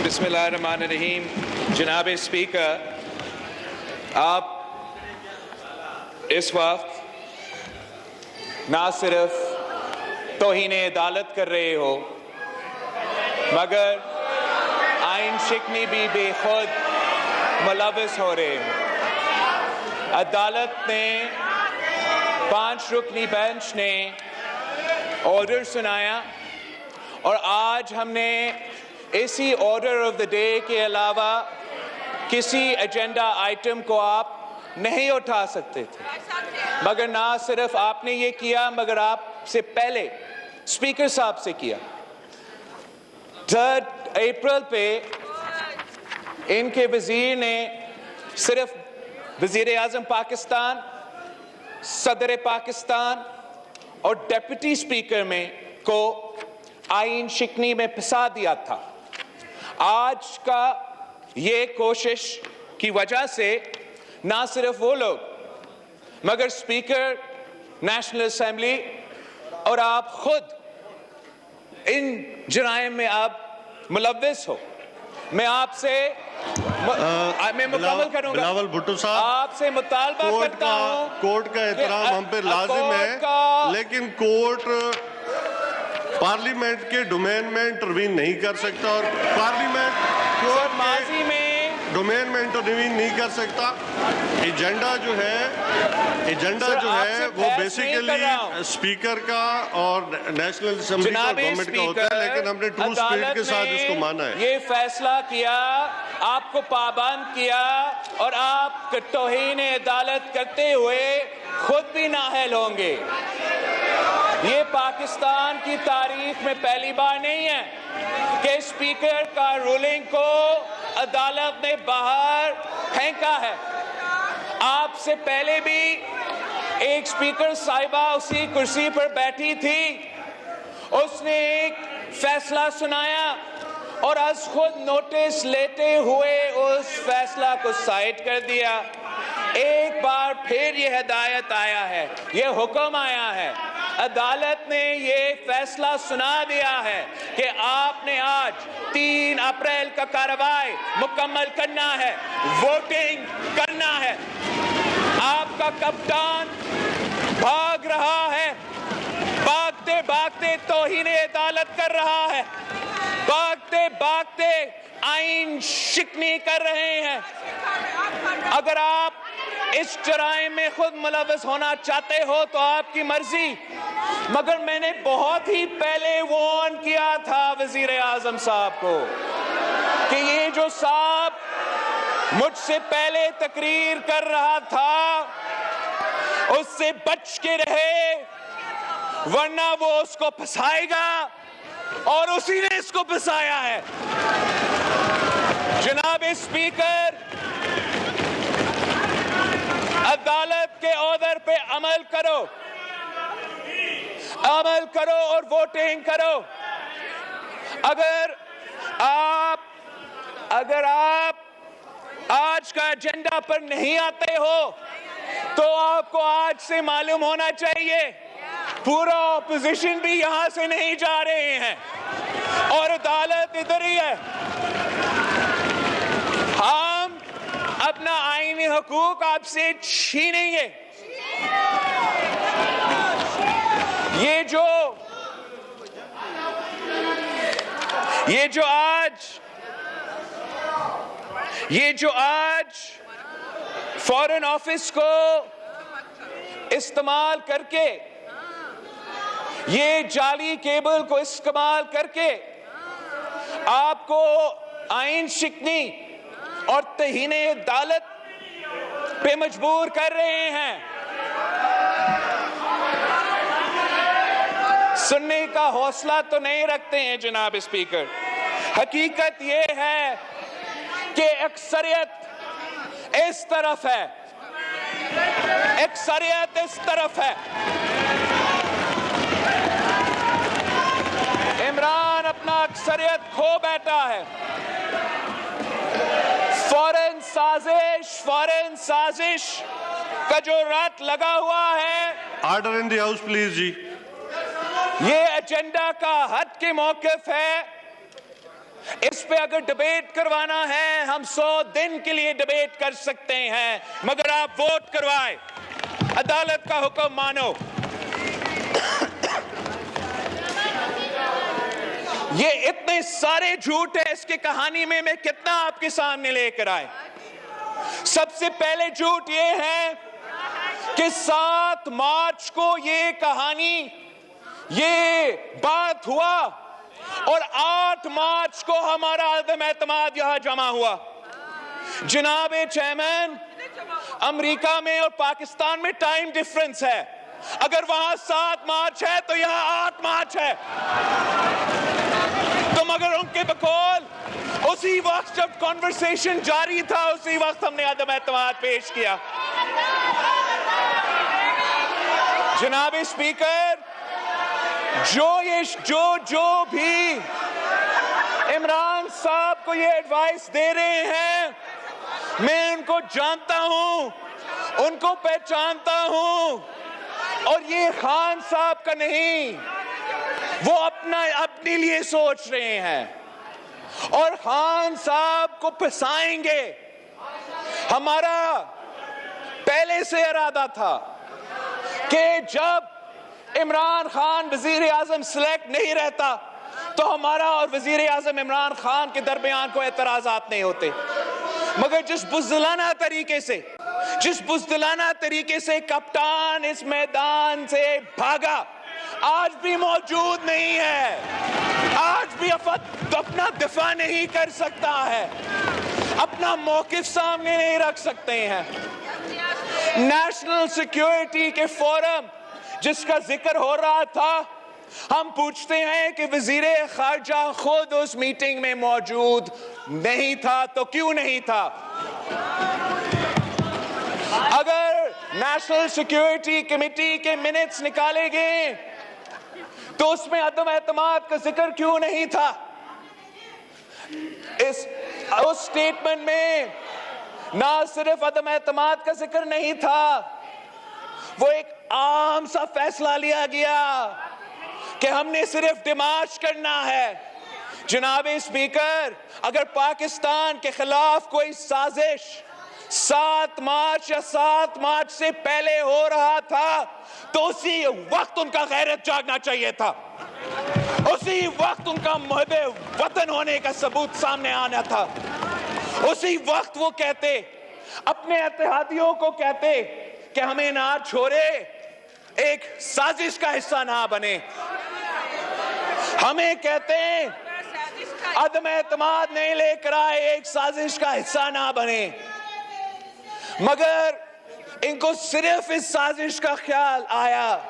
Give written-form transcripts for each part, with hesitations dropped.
बिस्मिल्लाहिर्रहमानिर्रहीम। जनाब स्पीकर, आप इस वक्त ना सिर्फ तौहीन अदालत कर रहे हो मगर आइन शिकनी भी बेखुद मुलव्वस हो रहे हो। अदालत ने 5 रुकनी बेंच ने ऑर्डर सुनाया और आज हमने इसी ऑर्डर ऑफ द डे के अलावा किसी एजेंडा आइटम को आप नहीं उठा सकते थे, मगर ना सिर्फ आपने ये किया मगर आपसे पहले स्पीकर साहब से किया। 3 अप्रैल पे इनके वजीर ने सिर्फ वजीर आज़म पाकिस्तान, सदर पाकिस्तान और डिप्टी स्पीकर में को आइन शिकनी में फंसा दिया था। आज का ये कोशिश की वजह से ना सिर्फ वो लोग मगर स्पीकर नेशनल असेंबली और आप खुद इन जराइम में आप मुलव्वस हो। मैं आपसे मैं मुकम्मल करूंगा। बिलावल भुट्टो साहब, आपसे मुतालबा करता हूं, कोर्ट का एहतराम हम पे लाजिम है, लेकिन कोर्ट पार्लियामेंट के डोमेन में इंटरवीन नहीं कर सकता और पार्लियामेंट कोर्ट माजी में डोमेन में इंटरवीन नहीं कर सकता। एजेंडा जो है वो बेसिकली स्पीकर का और नेशनल असेंबली का गवर्नमेंट का होता है, लेकिन हमने ट्रू स्पिरिट के साथ इसको माना है। ये फैसला किया, आपको पाबंद किया और आप तौहीन अदालत करते हुए खुद भी नाअहल होंगे। ये पाकिस्तान की तारीख में पहली बार नहीं है कि स्पीकर का रूलिंग को अदालत ने बाहर फेंका है। आपसे पहले भी एक स्पीकर साहिबा उसी कुर्सी पर बैठी थी, उसने एक फैसला सुनाया और आज खुद नोटिस लेते हुए उस फैसला को साइड कर दिया। एक बार फिर ये हिदायत आया है, ये हुक्म आया है, अदालत ने ये फैसला सुना दिया है कि आपने आज 3 अप्रैल का कार्रवाई मुकम्मल करना है, वोटिंग करना है। आपका कप्तान भाग रहा है, भागते भागते तौहीन अदालत कर रहा है, भागते भागते आइन शिकनी कर रहे हैं। अगर आप इस जराइम में खुद मुलव्वस होना चाहते हो तो आपकी मर्जी, मगर मैंने बहुत ही पहले वार्न किया था वजीर आजम साहब को कि ये जो साहब मुझसे पहले तकरीर कर रहा था उससे बच के रहे, वरना वो उसको फंसाएगा और उसी ने इसको फंसाया है। जनाब स्पीकर, अदालत के ऑर्डर पे अमल करो और वोटिंग करो। अगर आप आज का एजेंडा पर नहीं आते हो तो आपको आज से मालूम होना चाहिए पूरा ऑपोजिशन भी यहां से नहीं जा रहे हैं और अदालत इधर ही है। हम अपना आईनी हकूक आपसे छीनेंगे। ये जो आज फॉरेन ऑफिस को इस्तेमाल करके, ये जाली केबल को इस्तेमाल करके आपको आइन शिकनी और तौहीन अदालत पे मजबूर कर रहे हैं, सुनने का हौसला तो नहीं रखते हैं जनाब स्पीकर। हकीकत ये है कि अक्सरियत इस तरफ है, अक्सरियत इस तरफ है। इमरान अपना अक्सरियत खो बैठा है। फौरन साजिश का जो रात लगा हुआ है। Order in the house please जी। ये एजेंडा का हट के मौकिफ है इस पे अगर डिबेट करवाना है हम 100 दिन के लिए डिबेट कर सकते हैं, मगर आप वोट करवाएं, अदालत का हुक्म मानो। ये इतने सारे झूठ है, इसकी कहानी में मैं कितना आपके सामने लेकर आए। सबसे पहले झूठ ये है कि 7 मार्च को ये कहानी, ये बात हुआ और 8 मार्च को हमारा अदम एतमाद यहां जमा हुआ। जनाब चेयरमैन, अमेरिका में और पाकिस्तान में टाइम डिफरेंस है। अगर वहां 7 मार्च है तो यहां 8 मार्च है। तो मगर उनके बकौल उसी वक्त जब कॉन्वर्सेशन जारी था, उसी वक्त हमने अदम एतमाद पेश किया। जनाब स्पीकर, जो भी इमरान साहब को ये एडवाइस दे रहे हैं, मैं उनको जानता हूं, उनको पहचानता हूं, और ये खान साहब का नहीं, वो अपने लिए सोच रहे हैं और खान साहब को फंसाएंगे। हमारा पहले से इरादा था कि जब इमरान खान वजीर आजम सिलेक्ट नहीं रहता तो हमारा और वजीर आजम इमरान खान के दरमियान कोई एतराजात नहीं होते, मगर जिस बुज़दिलाना तरीके से कप्तान इस मैदान से भागा, आज भी मौजूद नहीं है, आज भी अपना दिफा नहीं कर सकता है, अपना मौकिफ सामने नहीं रख सकते हैं। नेशनल सिक्योरिटी के फोरम जिसका जिक्र हो रहा था, हम पूछते हैं कि वजीर खारजा खुद उस मीटिंग में मौजूद नहीं था, तो क्यों नहीं था? अगर नेशनल सिक्योरिटी कमेटी के मिनट्स निकाले गए तो उसमें अदम एतमाद का जिक्र क्यों नहीं था? उस स्टेटमेंट में ना सिर्फ अदम एतमाद का जिक्र नहीं था, वो एक आम सा फैसला लिया गया कि हमने सिर्फ डिमार्च करना है। जनाब स्पीकर, अगर पाकिस्तान के खिलाफ कोई साजिश 7 मार्च या 7 मार्च से पहले हो रहा था तो उसी वक्त उनका गैरत जागना चाहिए था, उसी वक्त उनका मुहब्बे वतन होने का सबूत सामने आना था, उसी वक्त वो कहते, अपने इत्तेहादियों को कहते कि हमें ना छोड़े, एक साजिश का हिस्सा ना बने। हमें कहते हैं अदम एतमाद नहीं लेकर आए, एक साजिश का हिस्सा ना बने, मगर इनको सिर्फ इस साजिश का ख्याल आया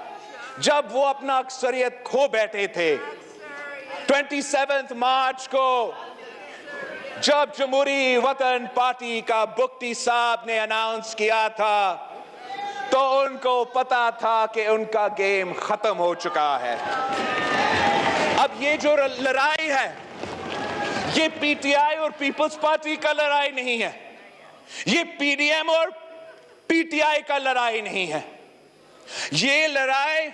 जब वो अपना अक्सरियत खो बैठे थे। 27 मार्च को जब जमहूरी वतन पार्टी का बुख्ती साहब ने अनाउंस किया था तो उनको पता था कि उनका गेम खत्म हो चुका है। अब ये जो लड़ाई है, ये पीटीआई और पीपल्स पार्टी का लड़ाई नहीं है, ये पीडीएम और पीटीआई का लड़ाई नहीं है, ये लड़ाई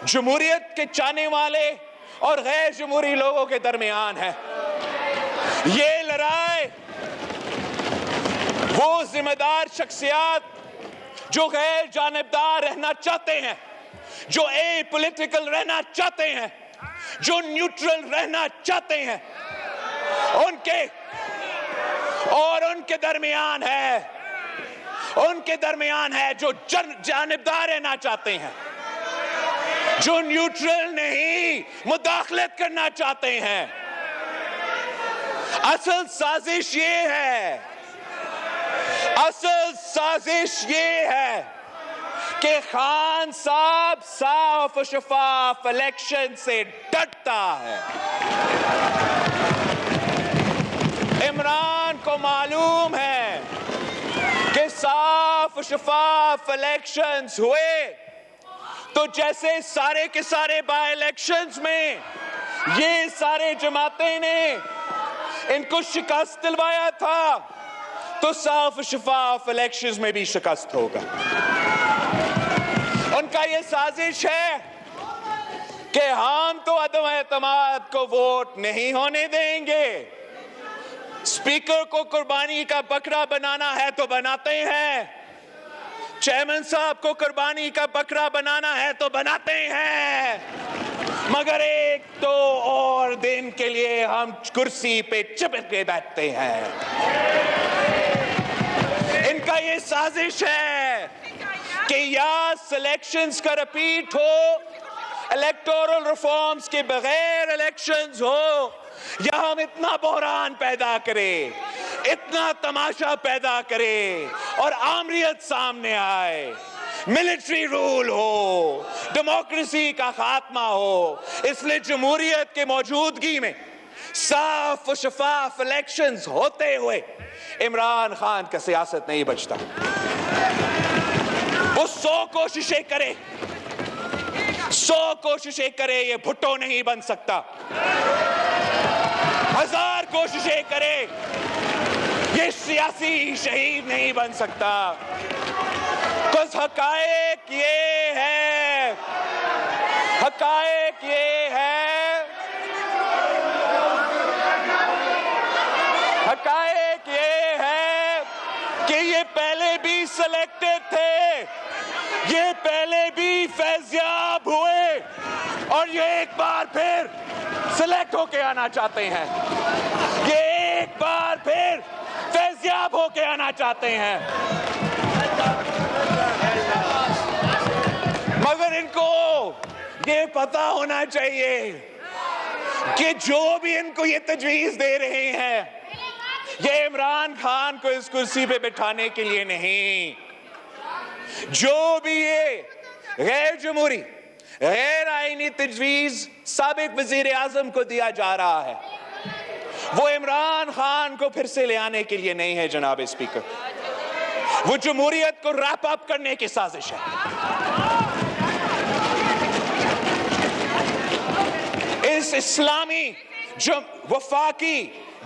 जमहूरियत के चाहने वाले और गैर जमहूरी लोगों के दरमियान है। ये लड़ाई वो जिम्मेदार शख्सियत जो गैर जानिबदार रहना चाहते हैं, जो एपॉलिटिकल रहना चाहते हैं, जो न्यूट्रल रहना चाहते हैं, उनके दरमियान है जो जानिबदार रहना चाहते हैं, जो न्यूट्रल नहीं मुदाखलत करना चाहते हैं। असल साजिश ये है कि खान साहब साफ और शफाफ इलेक्शन से डरता है। इमरान को मालूम है कि साफ और शफाफ इलेक्शंस हुए तो जैसे सारे के सारे बाय इलेक्शंस में ये सारे जमातें ने इनको शिकस्त दिलवाया था, तो साफ शफाफ इलेक्शंस में भी शिकस्त होगा। उनका ये साजिश है कि हम तो अदम एतमाद को वोट नहीं होने देंगे। स्पीकर को कुर्बानी का बकरा बनाना है तो बनाते हैं, चेयरमैन साहब को कुर्बानी का बकरा बनाना है तो बनाते हैं, मगर एक तो और दिन के लिए हम कुर्सी पे चिपक के बैठते हैं। इनका ये साजिश है कि या सिलेक्शंस का रिपीट हो, इलेक्टोरल रिफॉर्म्स के बगैर इलेक्शंस हो, या हम इतना बहरान पैदा करें, इतना तमाशा पैदा करें और आमरीत सामने आए, मिलिट्री रूल हो, डेमोक्रेसी का खात्मा हो। इसलिए जमहूरियत के मौजूदगी में साफ और शफाफ इलेक्शंस होते हुए इमरान खान का सियासत नहीं बचता। वो 100 कोशिशें करे, 100 कोशिशें करे, ये भुट्टो नहीं बन सकता। 1000 कोशिशें करे, ये सियासी शहीद नहीं बन सकता। कुछ हकायक ये है, हकायक ये है, हकायक ये है कि ये पहले भी सिलेक्टेड थे, ये पहले भी फैज़याब हुए और ये एक बार फिर सिलेक्ट होके आना चाहते हैं, ये एक बार फिर फैज़याब होके आना चाहते हैं। मगर इनको ये पता होना चाहिए कि जो भी इनको ये तजवीज़ दे रहे हैं, ये इमरान खान को इस कुर्सी पे बिठाने के लिए नहीं। जो भी ये गैर जमहूरी, गैर आईनी तजवीज़ साबिक वज़ीर आज़म को दिया जा रहा है, वो इमरान खान को फिर से ले आने के लिए नहीं है जनाब स्पीकर, वो जमहूरियत को रैप अप करने की साजिश है। इस इस्लामी वफाकी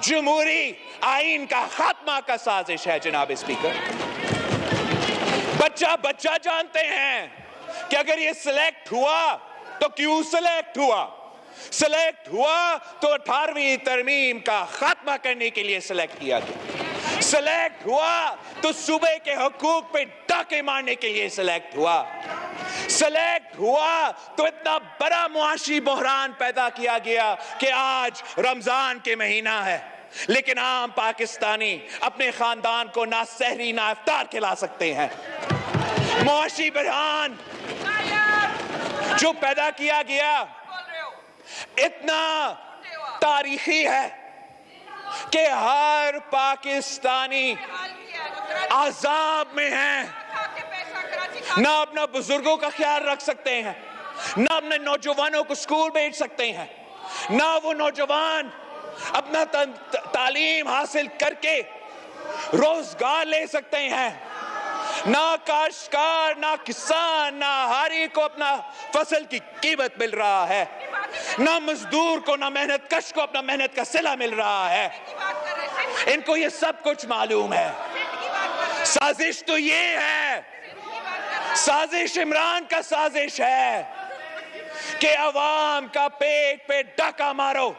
जमहूरी आइन का खात्मा का साजिश है जनाब स्पीकर। बच्चा बच्चा जानते हैं कि अगर ये सिलेक्ट हुआ तो क्यों सिलेक्ट हुआ, सिलेक्ट हुआ तो 18वीं तरमीम का खात्मा करने के लिए सिलेक्ट किया गया, सिलेक्ट हुआ तो सूबे के हुकूक पे डाके मारने के लिए सिलेक्ट हुआ, सिलेक्ट हुआ तो इतना बड़ा मुआशी बहरान पैदा किया गया कि आज रमजान के महीना है लेकिन आम पाकिस्तानी अपने खानदान को ना सहरी ना इफ्तार खिला सकते हैं। मुआशी बहरान जो पैदा किया गया इतना तारीखी है कि हर पाकिस्तानी अजाब में है, ना अपना बुजुर्गों का ख्याल रख सकते हैं, ना अपने नौजवानों को स्कूल भेज सकते हैं, ना वो नौजवान अपना तालीम हासिल करके रोजगार ले सकते हैं, ना काश्तकार, ना किसान, ना हारी को अपना फसल की कीमत मिल रहा है, ना मजदूर को, ना मेहनत कश को अपना मेहनत का सिला मिल रहा है। इनको ये सब कुछ मालूम है। साजिश तो ये है, साजिश इमरान का साजिश है कि अवाम का पेट पे डाका मारो,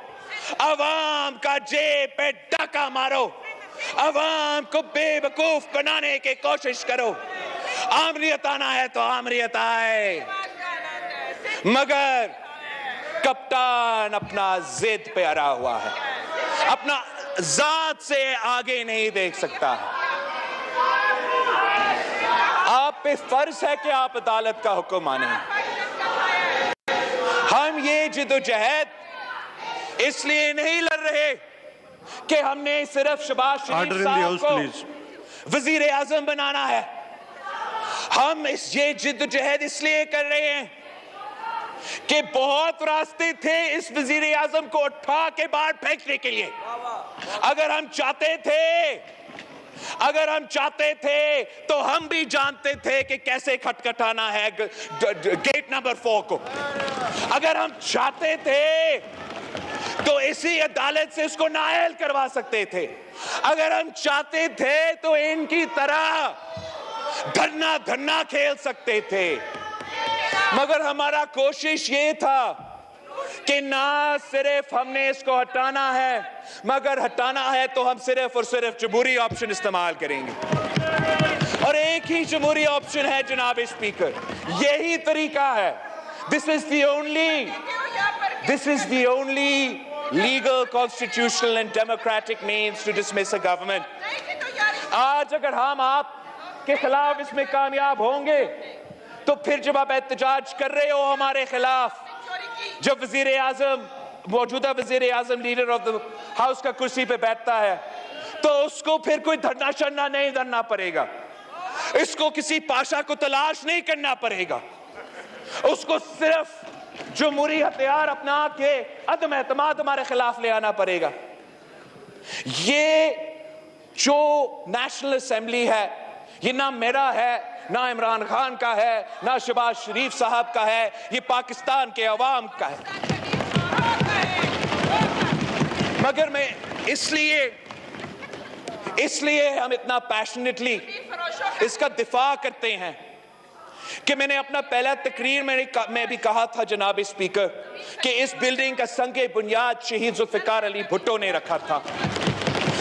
अवाम का जेब पे डाका मारो, अवाम को बेवकूफ बनाने की कोशिश करो। आमरीत आना है तो आमरीत आए, मगर कप्तान अपना जिद पे अड़ा हुआ है, अपना जात से आगे नहीं देख सकता। आप पे फर्ज है कि आप अदालत का हुक्म माने। हम ये जिद्दोजहद इसलिए नहीं लड़ रहे कि हमने सिर्फ शहबाज शरीफ साहब को वजीर आजम बनाना है। हम ये जिद्दोजहद इसलिए कर रहे हैं कि बहुत रास्ते थे इस वजीर आजम को उठा के बाहर फेंकने के लिए। अगर हम चाहते थे तो हम भी जानते थे कि कैसे खटखटाना है गेट नंबर 4 को। अगर हम चाहते थे तो इसी अदालत से उसको नाअहल करवा सकते थे। अगर हम चाहते थे तो इनकी तरह धरना खेल सकते थे। मगर हमारा कोशिश ये था कि ना सिर्फ हमने इसको हटाना है, मगर हटाना है तो हम सिर्फ और सिर्फ जमहूरी ऑप्शन इस्तेमाल करेंगे। और एक ही जमहूरी ऑप्शन है जनाब स्पीकर, यही तरीका है। This is the only legal, constitutional and democratic means to dismiss a government. आज अगर हम आपके खिलाफ इसमें कामयाब होंगे तो फिर जब आप एहतजाज कर रहे हो हमारे खिलाफ, जब वजीर आजम, मौजूदा वजीर आजम लीडर ऑफ द हाउस का कुर्सी पे बैठता है, तो उसको फिर कोई धरना शरना नहीं धरना पड़ेगा, इसको किसी पाशा को तलाश नहीं करना पड़ेगा, उसको सिर्फ जमहूरी हथियार अपना के अदम एतमाद हमारे खिलाफ ले आना पड़ेगा। ये जो नेशनल असेंबली है, ये ना मेरा है, ना इमरान खान का है, ना शहबाज शरीफ साहब का है, ये पाकिस्तान के अवाम का है। मगर मैं इसलिए हम इतना पैशनेटली इसका दिफा करते हैं कि मैंने अपना पहला तकरीर में भी कहा था जनाब स्पीकर कि इस बिल्डिंग का संगे बुनियाद शहीद जुल्फिकार अली भुट्टो ने रखा था।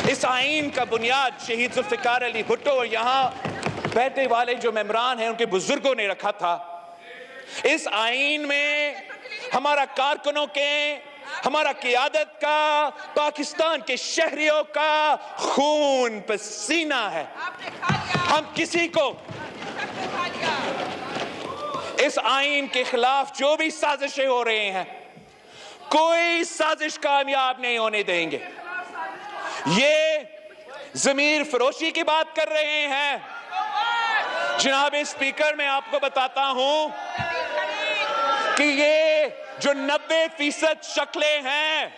इस आइन का बुनियाद शहीद जुल्फिकार अली भुट्टो और यहाँ बैठने वाले जो मेंबरान हैं उनके बुजुर्गों ने रखा था। इस आइन में हमारा कारकुनों के, हमारा क़ियादत का, पाकिस्तान के शहरियों का खून पसीना है। हम किसी को इस आइन के खिलाफ जो भी साजिशें हो रही हैं, कोई साजिश कामयाब नहीं होने देंगे। ये ज़मीर फरोशी की बात कर रहे हैं जनाब स्पीकर, मैं आपको बताता हूं कि ये जो 90% शक्लें हैं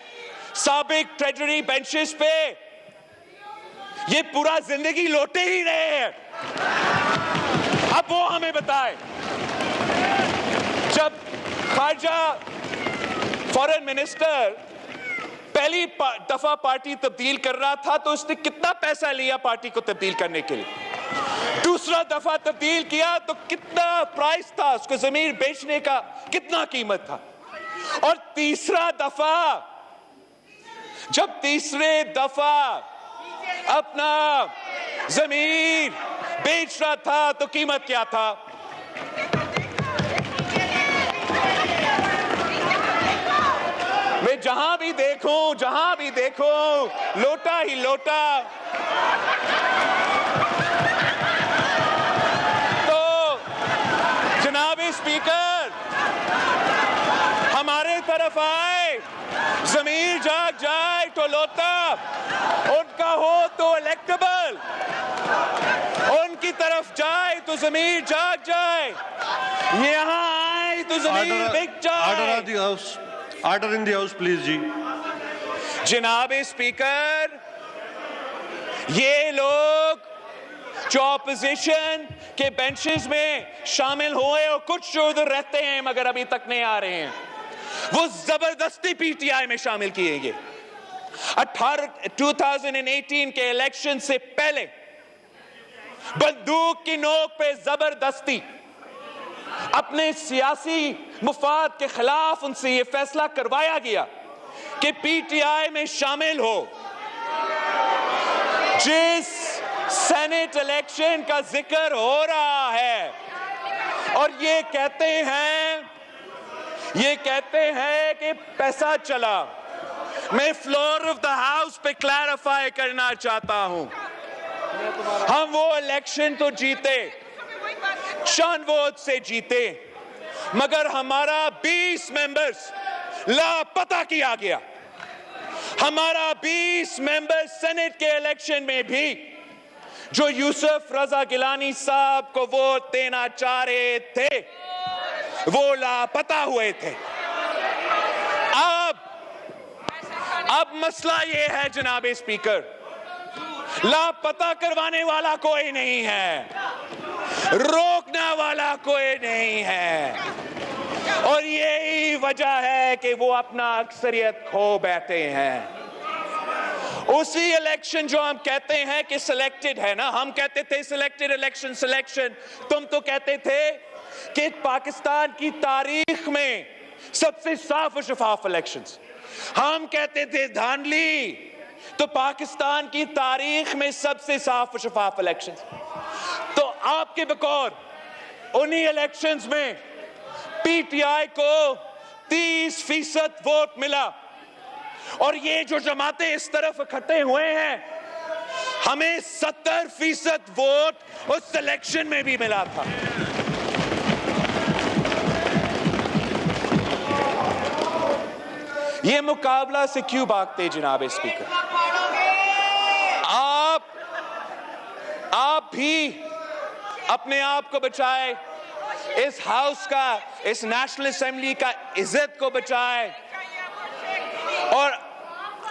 साबिक ट्रेजरी बेंचेस पे, ये पूरा जिंदगी लौटे ही रहे हैं। अब वो हमें बताए, जब खारजा फॉरेन मिनिस्टर पहली दफा पार्टी तब्दील कर रहा था तो उसने कितना पैसा लिया पार्टी को तब्दील करने के लिए, दूसरा दफा तब्दील किया तो कितना प्राइस था, उसको जमीन बेचने का कितना कीमत था, और तीसरा दफा जब तीसरे दफा अपना जमीन बेच रहा था तो कीमत क्या था? मैं जहां भी देखूं लोटा ही लोटा। तो जनाब स्पीकर हमारे तरफ आए, जमीर जाग जाए तो लोटा, उनका हो तो इलेक्टेबल, उनकी तरफ जाए तो जमीर जाग जाए, यहां आए तो जमीर बिक जाए। Order in the house, please, जी। जनाब स्पीकर, ये लोग जो ऑपोजिशन के बेंचेस में शामिल हुए और कुछ जो उधर रहते हैं मगर अभी तक नहीं आ रहे हैं, वो जबरदस्ती पीटीआई में शामिल किए गए। 2018 के इलेक्शन से पहले बंदूक की नोक पे जबरदस्ती अपने सियासी मुफाद के खिलाफ उनसे यह फैसला करवाया गया कि पीटीआई में शामिल हो। जिस सेनेट इलेक्शन का जिक्र हो रहा है और ये कहते हैं कि पैसा चला, मैं फ्लोर ऑफ द हाउस पे क्लैरिफाई करना चाहता हूं, हम वो इलेक्शन तो जीते, चंद वोट से जीते, मगर हमारा 20 मेंबर्स लापता किया गया। हमारा 20 मेंबर्स सेनेट के इलेक्शन में भी जो यूसुफ रजा गिलानी साहब को वोट देना चाह रहे थे वो लापता हुए थे। अब मसला ये है जनाब स्पीकर, लापता करवाने वाला कोई नहीं है, रोकने वाला कोई नहीं है, और यही वजह है कि वो अपना अक्सरियत खो बैठे हैं। उसी इलेक्शन जो हम कहते हैं कि सिलेक्टेड है ना, हम कहते थे सिलेक्टेड इलेक्शन सिलेक्शन, तुम तो कहते थे कि पाकिस्तान की तारीख में सबसे साफ और शफाफ इलेक्शंस। हम कहते थे धांधली, तो पाकिस्तान की तारीख में सबसे साफ और शफाफ इलेक्शंस। तो आपके बकौर उन्हीं इलेक्शंस में पीटीआई को 30% वोट मिला, और ये जो जमातें इस तरफ इकट्ठे हुए हैं, हमें 70% वोट उस इलेक्शन में भी मिला था। ये मुकाबला से क्यों भागते जनाब स्पीकर? आप भी अपने आप को बचाए, इस हाउस का, इस नेशनल असेंबली का इज्जत को बचाए, और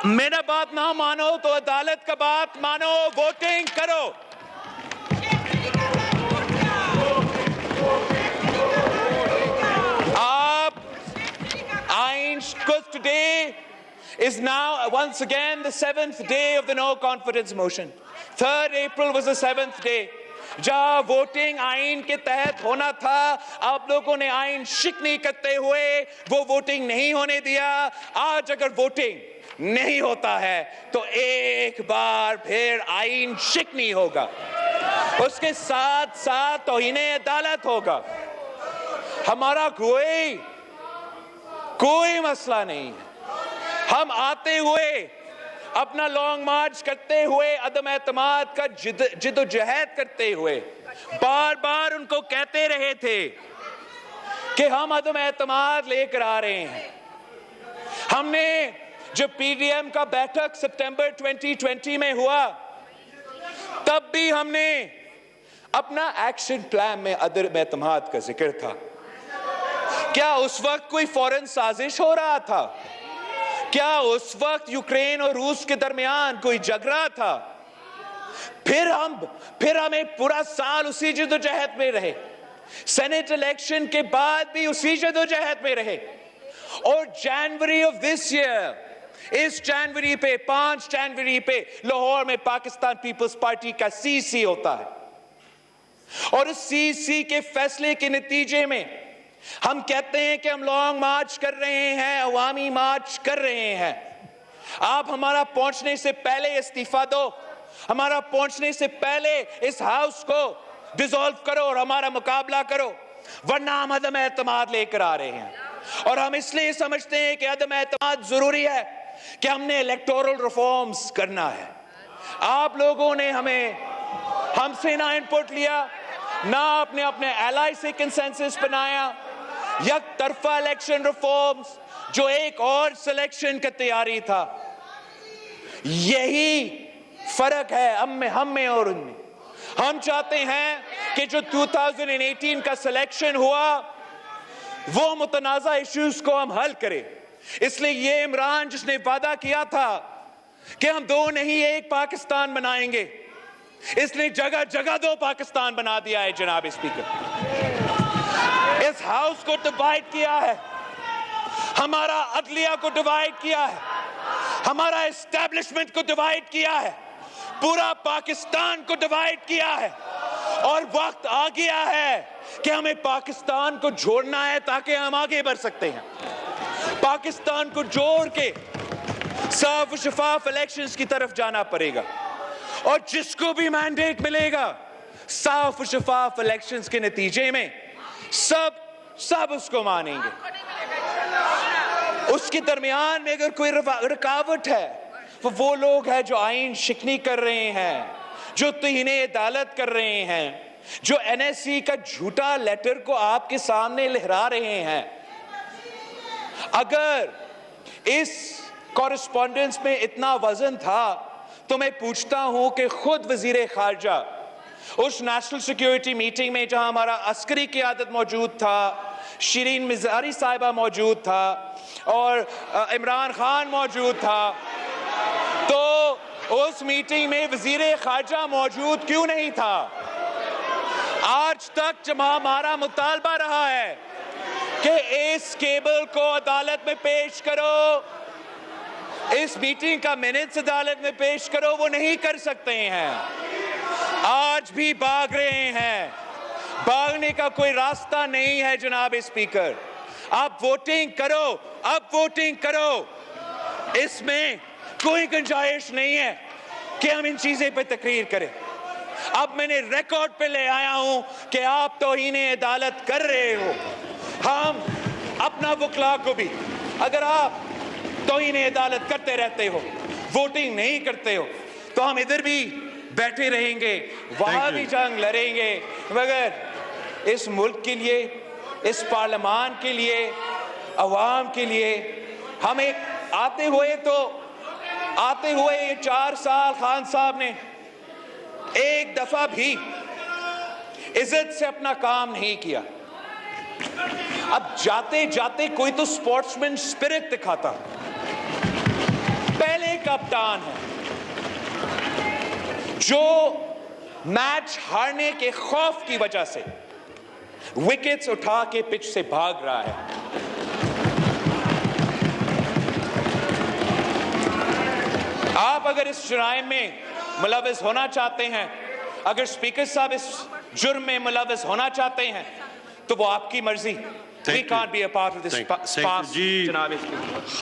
मेरा बात ना मानो तो अदालत का बात मानो, वोटिंग करो। आप आइन, because today is now once again the 7th day of the no confidence motion. 3rd April was the 7th day. जहाँ वोटिंग आइन के तहत होना था, आप लोगों ने आइन शिकनी करते हुए वो वोटिंग नहीं होने दिया। आज अगर वोटिंग नहीं होता है तो एक बार फिर आइन शिकनी होगा, उसके साथ साथ तौहीने अदालत होगा। हमारा कोई मसला नहीं है। हम आते हुए अपना लॉन्ग मार्च करते हुए, अदम एतमाद का जिद्दोजहद करते हुए बार बार उनको कहते रहे थे कि हम अदम एतमाद लेकर आ रहे हैं। हमने जब पीडीएम का बैठक सितंबर 2020 में हुआ, तब भी हमने अपना एक्शन प्लान में अदम एतमाद का जिक्र था। क्या उस वक्त कोई फौरन साजिश हो रहा था? क्या उस वक्त यूक्रेन और रूस के दरमियान कोई झगड़ा था? फिर हमें पूरा साल उसी जद्दोजहद में रहे, सेनेट इलेक्शन के बाद भी उसी जद्दोजहद में रहे, और जनवरी ऑफ दिस ईयर, इस जनवरी पे 5 जनवरी पे लाहौर में पाकिस्तान पीपल्स पार्टी का सीसी होता है, और उस सीसी के फैसले के नतीजे में हम कहते हैं कि हम लॉन्ग मार्च कर रहे हैं, अवामी मार्च कर रहे हैं। आप हमारा पहुंचने से पहले इस्तीफा दो, हमारा पहुंचने से पहले इस हाउस को डिसॉल्व करो और हमारा मुकाबला करो, वरना हम अदम एतमाद लेकर आ रहे हैं। और हम इसलिए समझते हैं कि अदम एतमाद जरूरी है कि हमने इलेक्टोरल रिफॉर्म्स करना है। आप लोगों ने हमसे ना इनपुट लिया, ना अपने एलाई से कंसेंसस बनाया। यक तरफा इलेक्शन रिफॉर्म्स, जो एक और सिलेक्शन का तैयारी था, यही फर्क है हम में और उनमें। हम चाहते हैं कि जो 2018 का सिलेक्शन हुआ, वो मुतनाज़ा इश्यूज को हम हल करें। इसलिए ये इमरान जिसने वादा किया था कि हम 2 नहीं 1 पाकिस्तान बनाएंगे, इसने जगह जगह 2 पाकिस्तान बना दिया है जनाब स्पीकर। इस हाउस को डिवाइड किया है, हमारा अदलिया को डिवाइड किया है, हमारा एस्टैब्लिशमेंट को डिवाइड किया है, पूरा पाकिस्तान को डिवाइड किया है। और वक्त आ गया है कि हमें पाकिस्तान को जोड़ना है ताकि हम आगे बढ़ सकते हैं। पाकिस्तान को जोड़ के साफ और शफाफ इलेक्शंस की तरफ जाना पड़ेगा, और जिसको भी मैंडेट मिलेगा साफ और शफाफ इलेक्शंस के नतीजे में सब उसको मानेंगे। उसके दरमियान में अगर कोई रुकावट है, वो लोग हैं जो आइन शिकनी कर रहे हैं, जो तौहीने अदालत कर रहे हैं, जो एनएससी का झूठा लेटर को आपके सामने लहरा रहे हैं। अगर इस कॉरेस्पॉन्डेंस में इतना वजन था, तो मैं पूछता हूं कि खुद वजीर खारजा उस नेशनल सिक्योरिटी मीटिंग में, जहां हमारा अस्करी क़यादत मौजूद था, शिरीन मिज़ारी साहिबा मौजूद था, और इमरान खान मौजूद था, तो उस मीटिंग में वजीर खारजा मौजूद क्यों नहीं था? आज तक जब हमारा मुतालबा रहा है कि इस केबल को अदालत में पेश करो, इस मीटिंग का मिनट्स अदालत में पेश करो, वो नहीं कर सकते हैं। आज भी भाग रहे हैं, भागने का कोई रास्ता नहीं है जनाब स्पीकर। आप वोटिंग करो, अब वोटिंग करो। इसमें कोई गुंजाइश नहीं है कि हम इन चीजें पे तकरीर करें। अब मैंने रिकॉर्ड पे ले आया हूं कि आप तौहीन अदालत कर रहे हो। हम अपना वकला को भी, अगर आप तौहीन अदालत करते रहते हो, वोटिंग नहीं करते हो, तो हम इधर भी बैठे रहेंगे, वहां भी जंग लड़ेंगे, मगर इस मुल्क के लिए, इस पार्लियामान के लिए, अवाम के लिए हम एक आते हुए ये 4 साल खान साहब ने एक दफा भी इज्जत से अपना काम नहीं किया। अब जाते जाते कोई तो स्पोर्ट्समैन स्पिरिट दिखाता। पहले कप्तान है जो मैच हारने के खौफ की वजह से विकेट्स उठा के पिच से भाग रहा है। आप अगर इस जुर्म में मुलविस होना चाहते हैं, अगर स्पीकर साहब इस जुर्म में मुलविस होना चाहते हैं, तो वो आपकी मर्जी। We can't be a part of this farce, जनाब।